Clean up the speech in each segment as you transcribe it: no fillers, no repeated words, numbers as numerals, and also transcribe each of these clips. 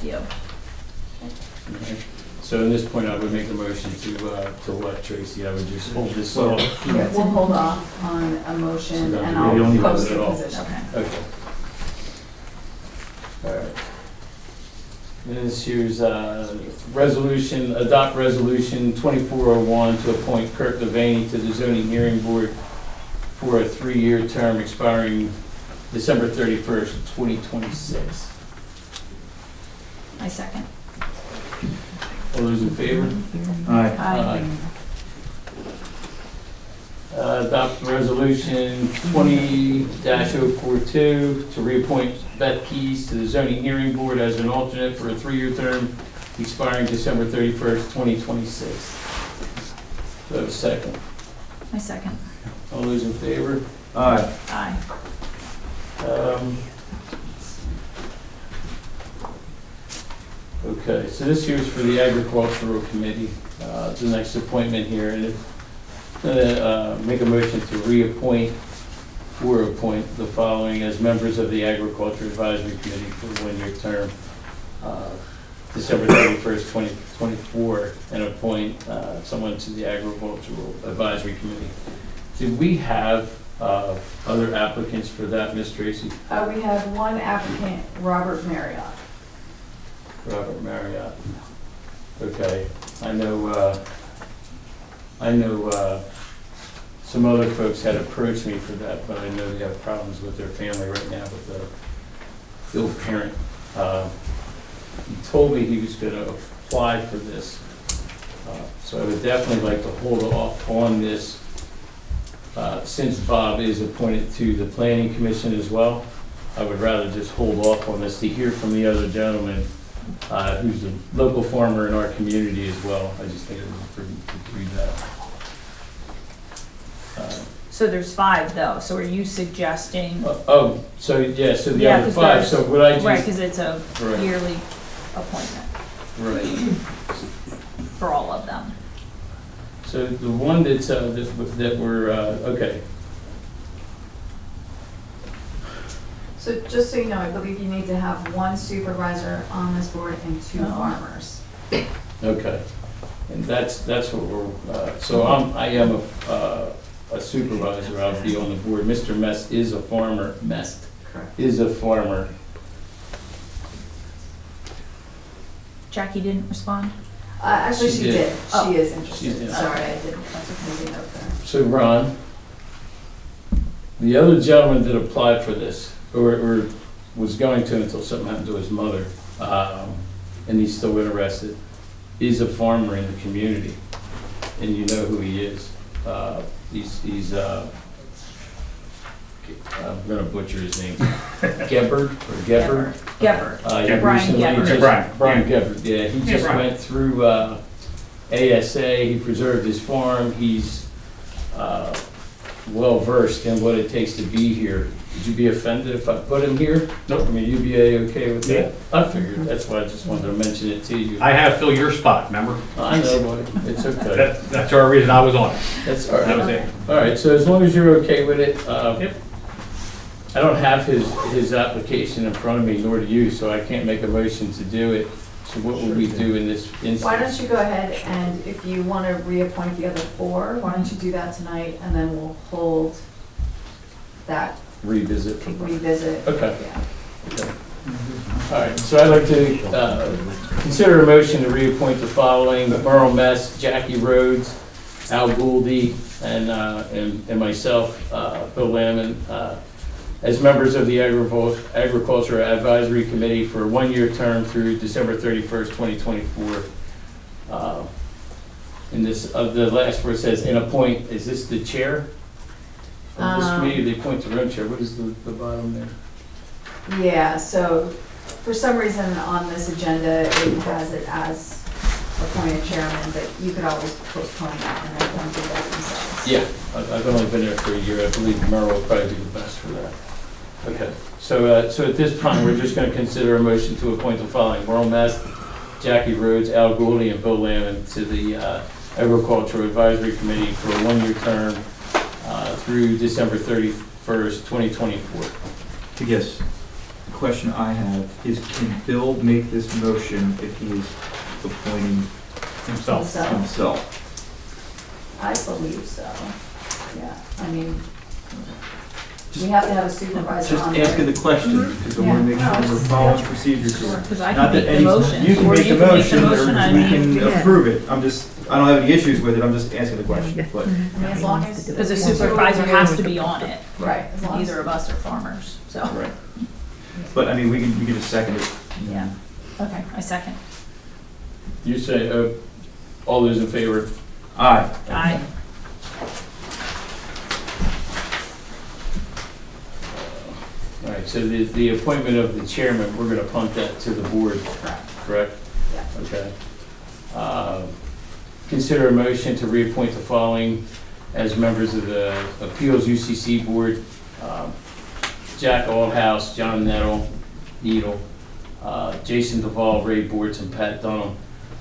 you. Okay. So in this point, I would make a motion to what, Tracy? I would just hold this off. Yeah, we'll hold off on a motion So and we don't need I'll to post vote the at all. position. Okay. Okay. All right. And this here's resolution, adopt resolution 2401 to appoint Kurt Levaney to the zoning hearing board for a 3-year term expiring December 31st, 2026. I second. All those in favor? Aye. Aye. Adopt resolution 20-042 to reappoint Beth Keys to the zoning hearing board as an alternate for a 3-year term expiring December 31st, 2026. Do I have a second? I second. All those in favor? Aye. Aye. Okay, so this here is for the agricultural committee. It's the next appointment here, and it's gonna make a motion to reappoint or appoint the following as members of the Agriculture Advisory Committee for a 1-year term, December 31st, 2024, and appoint someone to the Agricultural Advisory Committee. Did we have other applicants for that, Ms. Tracy? We have one applicant, Robert Marriott. Robert Marriott. Okay, I know some other folks had approached me for that, but I know they have problems with their family right now with the ill parent. He told me he was gonna apply for this. So I would definitely like to hold off on this since Bob is appointed to the Planning Commission as well. I would rather just hold off on this to hear from the other gentleman who's a local farmer in our community as well. I just think it was prudent to read that. So there's 5 though, so are you suggesting? So yeah, so the Yeah, other 'cause 5, there's- so what I just. Right, because it's a Right. yearly appointment Right. for all of them. So the one that's, that we're, okay, So just so you know, I believe you need to have one supervisor on this board and 2 farmers. okay. And that's what we're, so I am a supervisor, I'll be on the board. Mr. Mest is a farmer, Correct. is a farmer. Jackie didn't respond? Actually, She she did. did. Oh. She is She interested. did. Sorry, I didn't. That's okay. Note there. So Ron, the other gentleman that applied for this, or was going to until something happened to his mother, and he's still interested, is a farmer in the community, and you know who he is. He's I'm gonna butcher his name, Gebbard or Gebbard? Gebbard. He Brian recently Gebbard. just- Brian. Brian Gebbard, yeah, he just Brian. went through ASA, he preserved his farm, he's well-versed in what it takes to be here. Would you be offended if I put him here? Nope. I mean, you'd be okay with Yeah. that? I figured, that's why I just wanted to mention it to you. I had to fill your spot, remember? I know, buddy, it's okay. That's our reason I was on it. That's all That was right. it. All right, so as long as you're okay with it, Yep. I don't have his application in front of me, nor do you, so I can't make a motion to do it. So what will we do in this instance? Why don't you go ahead and if you want to reappoint the other 4, why don't you do that tonight and then we'll hold that Revisit. revisit. Okay. Yeah. Okay. All right, so I'd like to consider a motion to reappoint the following: Merle Mess, Jackie Rhodes, Al Gouldy, and myself, Bill Lamon, as members of the Agriculture Advisory Committee for a 1-year term through December 31st, 2024. In this, the last where it says, and appoint, is this the chair of this committee? They appoint their own chair. What is the bottom there? Yeah, so for some reason on this agenda, it has it as appointed chairman, but you could always postpone that and let them do that themselves. Yeah, I've only been there for a year. I believe Merle will probably be the best for that. Okay, so so at this time, we're just going to consider a motion to appoint the following: Merle Mest, Jackie Rhodes, Al Gouldy, and Bill Lamon to the Agricultural Advisory Committee for a 1-year term through December 31st, 2024. Yes. question I have is, can Bill make this motion if he is appointing Himself. himself? I believe so, yeah, I mean, we have to have a supervisor Just on there. asking the question, because I want to make Yeah. sure we're following procedures. Sure, because I Not can that make the any, motion. you can or make the you can motion, or I we mean, can yeah. approve it. I don't have any issues with it, I'm just asking the question, but. I mean, as long as. Because the supervisor has to be on it. Right, as long as. Either of us are farmers, so, Right. But I mean, we can just second it. yeah. Okay, I second. You say, all those in favor? Aye. Aye. All right, so the appointment of the chairman, we're gonna punt that to the board, Correct, correct? yeah. Okay. Consider a motion to reappoint the following as members of the Appeals UCC Board. Jack Aldhouse, John Needle, Jason Duvall, Ray Bortz, and Pat Dunham.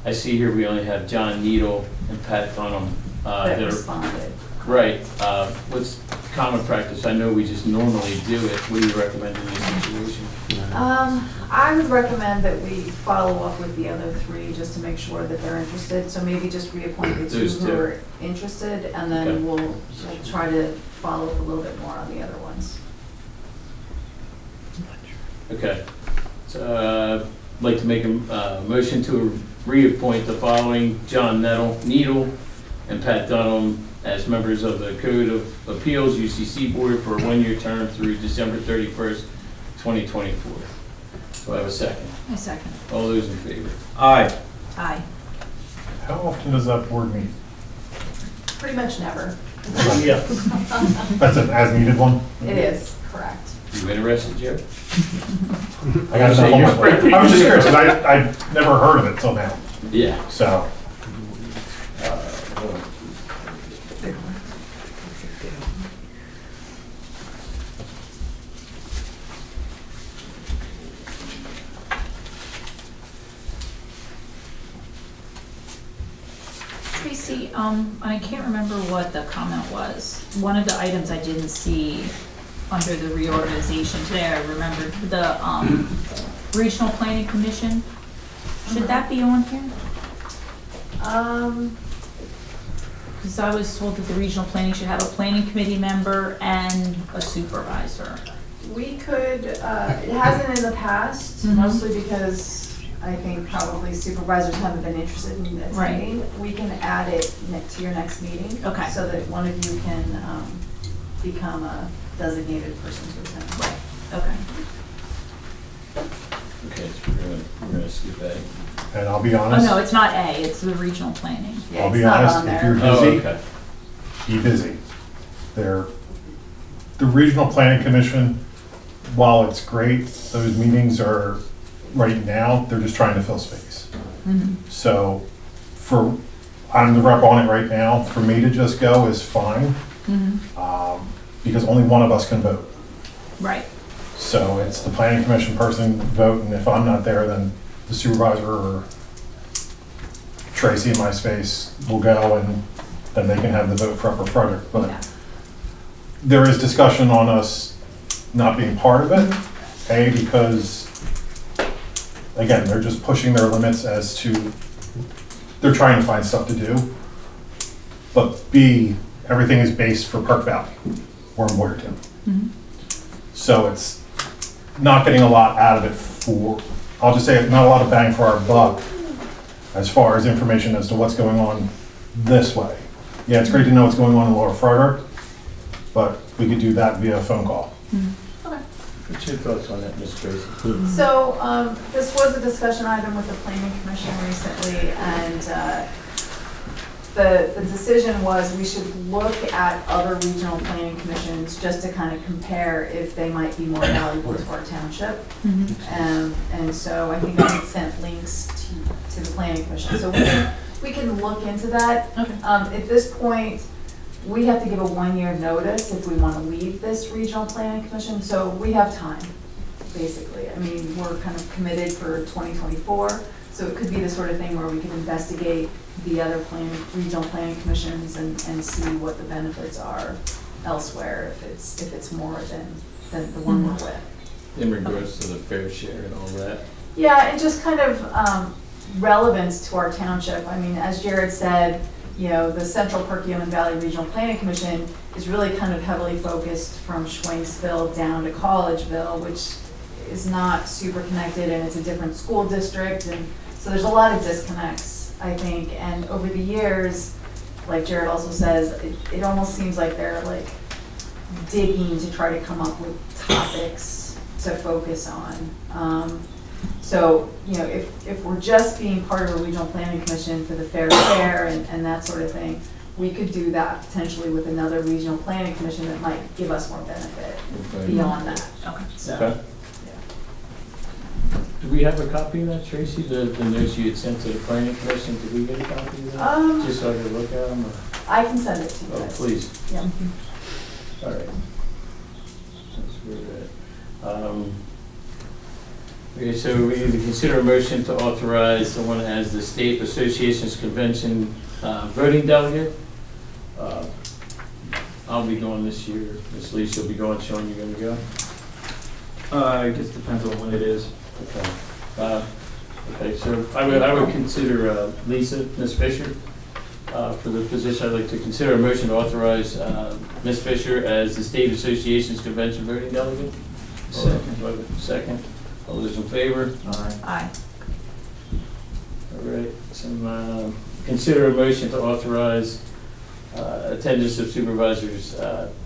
I see here we only have John Needle and Pat Dunham. That that are- responded. Right, what's common practice? I know we just normally do it. What do you recommend in this situation? I would recommend that we follow up with the other three just to make sure that they're interested. So maybe just reappoint the two Those who two. are interested, and then Okay. we'll try to follow up a little bit more on the other ones. Okay, so, I'd like to make a motion to reappoint the following: John Needle and Pat Dunham as members of the Code of Appeals UCC Board for a one-year term through December 31st, 2024. Do I have a second? I second. All those in favor? Aye. Aye. How often does that board meet? Pretty much never. Yeah. That's an as-needed one? It is, correct. You interested, Joe? I got enough on my plate. I was just curious, because I never heard of it till now, Yeah. so. Tracy, I can't remember what the comment was. One of the items I didn't see under the reorganization today, I remembered the, Regional Planning Commission. Should that be on here? Because I was told that the regional planning should have a planning committee member and a supervisor. We could, it hasn't in the past, Mhm. mostly because I think probably supervisors haven't been interested in attending. We can add it to your next meeting. Okay. So that one of you can become a designated person to attend. Right. Okay. Okay, so we're gonna skip A. And I'll be Oh, honest, no, it's not A, it's the regional planning. Yeah, I'll it's be not honest, on if there. you're Oh, busy, okay. be busy. The Regional Planning Commission, while it's great, those meetings are, right now, they're just trying to fill space. Mhm. So I'm the rep on it right now, for me to just go is fine, Mhm. because only one of us can vote. Right. So it's the planning commission person vote, and if I'm not there, then the supervisor or Tracy in my space will go, and then they can have the vote for Upper Frederick. But Yeah. there is discussion on us not being part of it, A, because, again, they're just pushing their limits as to, they're trying to find stuff to do. But B, everything is based for Park Valley, or in Boyertown. Mhm. So it's not getting a lot out of it for, I'll just say, not a lot of bang for our buck as far as information as to what's going on this way. Yeah, it's great to know what's going on in Lower Frederick, but we could do that via phone call. What's your thoughts on that, Ms. Tracy? So, this was a discussion item with the planning commission recently, and the decision was we should look at other regional planning commissions just to kind of compare if they might be more valuable to our township. Mhm. And so I think I had sent links to the planning commission, so we can look into that. Okay. At this point, we have to give a 1-year notice if we want to leave this regional planning commission, so we have time, basically. I mean, we're kind of committed for 2024, so it could be the sort of thing where we can investigate the other regional planning commissions and see what the benefits are elsewhere, if it's more than the one we're with. in regards to the fair share and all that. Yeah, and just kind of relevance to our township. I mean, as Jared said, you know, the Central Perkiomen Valley Regional Planning Commission is really kind of heavily focused from Schwenksville down to Collegeville, which is not super connected, and it's a different school district, and so there's a lot of disconnects, I think. And over the years, like Jared also says, it almost seems like they're like digging to try to come up with topics to focus on. So, you know, if we're just being part of a regional planning commission for the fair share and that sort of thing, we could do that potentially with another regional planning commission that might give us more benefit beyond that. Okay. So, Okay. yeah. Do we have a copy of that, Tracy? The notes you had sent to the planning commission, did we get a copy of that? Just so I could look at them? Or? I can send it to you Oh, guys. please. Yeah. All right. That's where we're at. Okay, so we need to consider a motion to authorize someone as the State Association's Convention voting delegate. I'll be going this year. Ms. Lisa will be going. Sean, you gonna go? I guess it depends on when it is. Okay. Okay, so I would consider Lisa, Ms. Fisher, for the position. I'd like to consider a motion to authorize Ms. Fisher as the State Association's Convention voting delegate. Second. Second. All those in favor? Aye. Aye. All right. Some, consider a motion to authorize attendance of supervisors,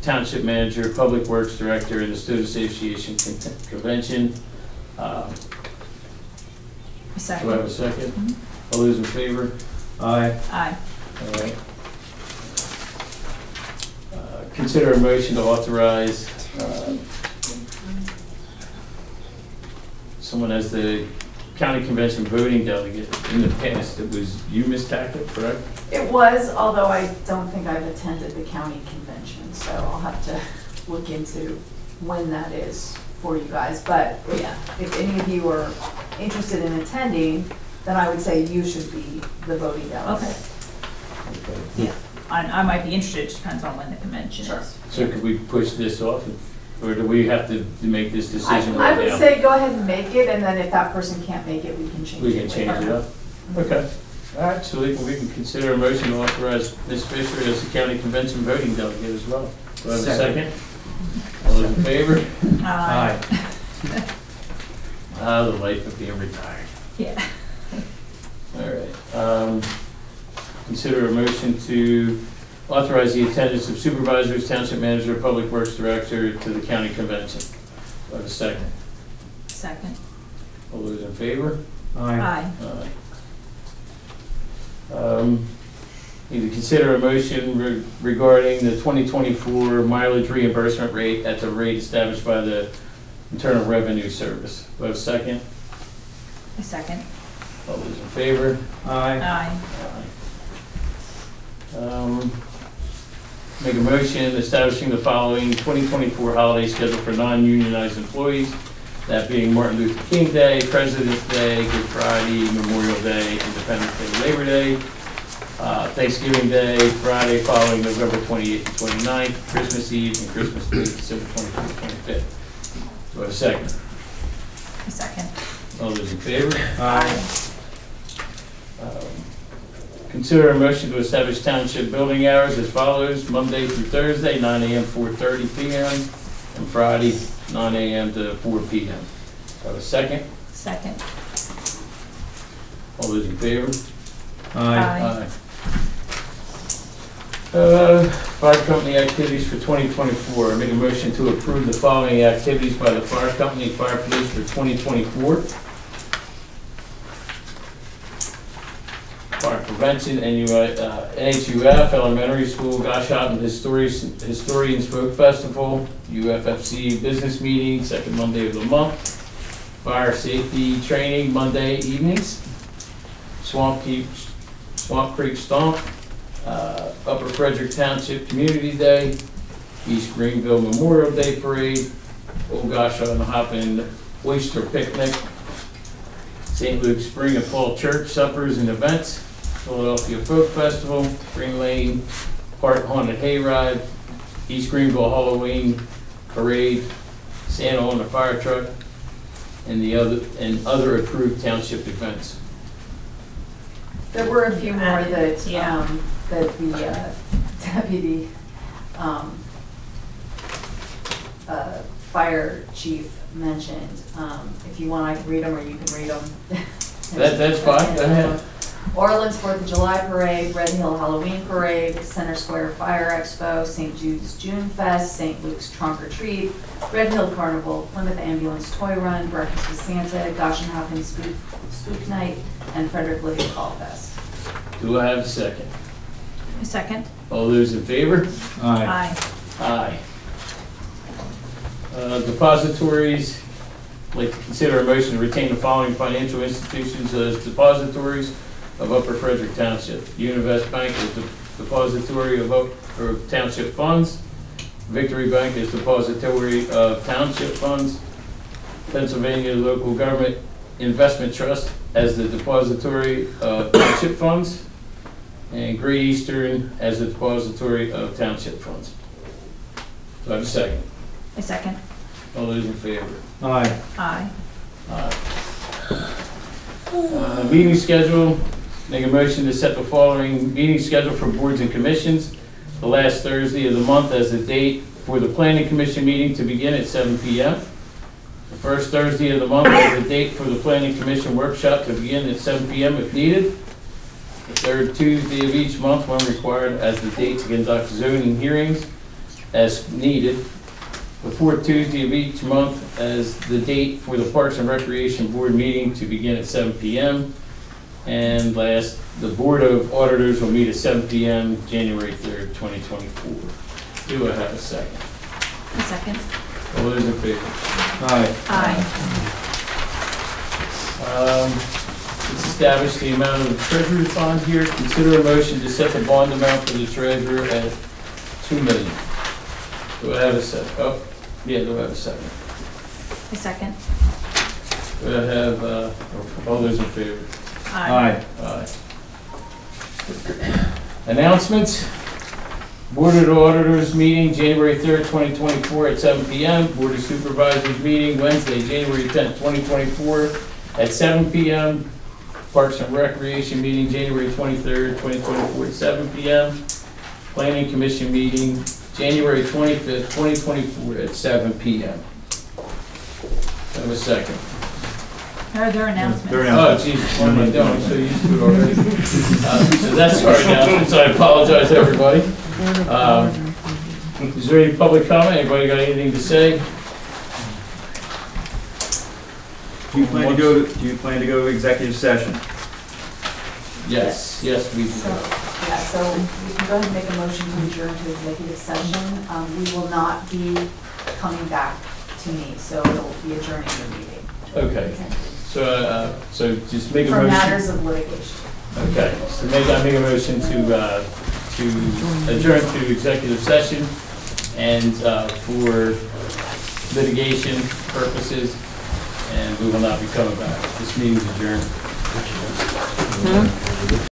township manager, public works director, and the Student Association convention. Do I Second. have a second? Mhm. All those in favor? Aye. Aye. All right. Consider a motion to authorize someone as the county convention voting delegate. In the past, it was you, Ms. Tackett, correct? It was, although I don't think I've attended the county convention, so I'll have to look into when that is for you guys. But yeah, if any of you are interested in attending, then I would say you should be the voting delegate. Okay. Okay. Yeah. I might be interested, it just depends on when the convention Sure. is. So could we push this off, or do we have to make this decision I right would now? say go ahead and make it, and then if that person can't make it, we can change it. We can change it up? Okay. All right, so we can consider a motion to authorize Ms. Fisher as the county convention voting delegate as well. Do I have a second? All those in favor? Aye. Ah, the life of being retired. Yeah. All right. Consider a motion to authorize the attendance of supervisors, township manager, public works director to the county convention. Do I have a second? Second. All those in favor? Aye. Need to consider a motion regarding the 2024 mileage reimbursement rate at the rate established by the Internal Revenue Service. Do I have a second? A second. All those in favor? Aye. Aye. Make a motion establishing the following 2024 holiday schedule for non-unionized employees, that being Martin Luther King Day, President's Day, Good Friday, Memorial Day, Independence Day, Labor Day, Thanksgiving Day, Friday following November 28th and 29th, Christmas Eve, and Christmas Day, December 24th, 25th. Do I have a second? A second. All those in favor? Aye. Consider a motion to establish township building hours as follows: Monday through Thursday, 9 a.m. 4:30 p.m., and Friday, 9 a.m. to 4 p.m. Do I have a second? Second. All those in favor? Aye. Fire company activities for 2024. I make a motion to approve the following activities by the fire company, fire police for 2024. Fire prevention, NHUF, elementary school, Goshawton Historians Folk Festival, UFFC business meeting, second Monday of the month. Fire safety training, Monday evenings. Swamp Creek Stomp, Upper Frederick Township Community Day, East Greenville Memorial Day Parade, Old Goshawton Hoppin' Oyster Picnic, St. Luke's Spring and Fall Church Suppers and Events, Philadelphia Folk Festival, Green Lane Park Haunted Hayride, East Greenville Halloween Parade, Santa on the fire truck, and other approved township events. There were a few more that, Yeah. that the deputy, fire chief mentioned. If you want, I can read them, or you can read them. That's fine, go ahead. Orland's 4th of July Parade, Red Hill Halloween Parade, Center Square Fire Expo, St. Jude's June Fest, St. Luke's Trunk or Treat, Red Hill Carnival, Plymouth Ambulance Toy Run, Breakfast with Santa, Goshen Hopkins Spook Night, and Frederick Township BoS. Do I have a second? A second? All those in favor? Aye. Aye. Depositories, I'd like to consider a motion to retain the following financial institutions as depositories of Upper Frederick Township. Univest Bank is the depository of township funds. Victory Bank is depository of township funds. Pennsylvania Local Government Investment Trust as the depository of township funds. And Great Eastern as the depository of township funds. Do I have a second? A second? All those in favor? Aye. Aye. Meeting schedule, make a motion to set the following meeting schedule for boards and commissions. The last Thursday of the month as the date for the planning commission meeting to begin at 7 p.m. The first Thursday of the month as the date for the planning commission workshop to begin at 7 p.m. if needed. The third Tuesday of each month when required as the date to conduct zoning hearings as needed. The fourth Tuesday of each month as the date for the Parks and Recreation Board meeting to begin at 7 p.m. And last, the Board of Auditors will meet at 7 p.m. January 3rd, 2024. Do I have a second? A second? All those in favor? Aye. Aye. Let's establish the amount of the treasurer's bond here. Consider a motion to set the bond amount for the treasurer at $2 million. Do I have a second? Oh, yeah, do I have a second? A second? Do I have, all those in favor? Aye. Aye. Announcements. Board of Auditors meeting, January 3rd, 2024 at 7 p.m. Board of Supervisors meeting, Wednesday, January 10th, 2024 at 7 p.m. Parks and Recreation meeting, January 23rd, 2024 at 7 p.m. Planning Commission meeting, January 25th, 2024 at 7 p.m. Have a second. Are there announcements? There are Oh, announcements. Jesus, what am I doing? I'm so used to it already. So that's our announcements. I apologize, everybody. Is there any public comment? Anybody got anything to say? Do you plan to go to executive session? Yes, yes, we So, do. yeah, so we can go ahead and make a motion to adjourn to executive session. We will not be coming back to me, so it'll be adjourning the meeting. Okay, so just make a For motion. matters of litigation. Okay, so I make a motion to adjourn to executive session and for litigation purposes, and we will not be coming back. This meeting is adjourned.